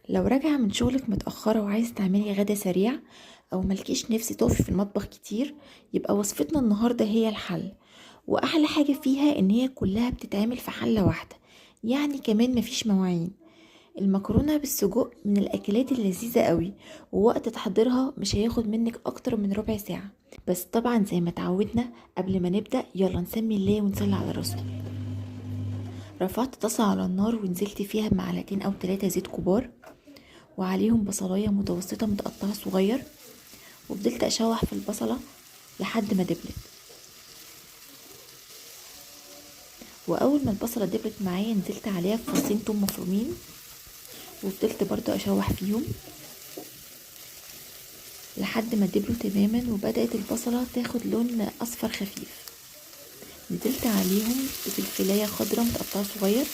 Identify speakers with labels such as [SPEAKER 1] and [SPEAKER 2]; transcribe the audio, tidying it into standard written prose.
[SPEAKER 1] لو راجعة من شغلك متأخرة وعايزة تعملي غدا سريع أو ملكيش نفس تقفي في المطبخ كتير، يبقى وصفتنا النهاردة هي الحل. وأحلى حاجة فيها إن هي كلها بتتعمل في حلة واحدة، يعني كمان مفيش مواعين. المكرونة بالسجق من الأكلات اللذيذة قوي، ووقت تحضيرها مش هياخد منك أكتر من ربع ساعة. بس طبعا زي ما اتعودنا قبل ما نبدأ يلا نسمي الله ونصلي على الرسول. رفعت طاسة على النار ونزلت فيها بمعلقتين أو 3 زيت كبار، وعليهم بصلاية متوسطة متقطعة صغير، وفضلت اشوح في البصلة لحد ما دبلت. واول ما البصلة دبلت معايا نزلت عليها بفصين توم مفرومين، وفضلت برضو اشوح فيهم لحد ما دبلوا تماما وبدأت البصلة تاخد لون اصفر خفيف. نزلت عليهم بفلفلاية خضرا متقطعة صغير،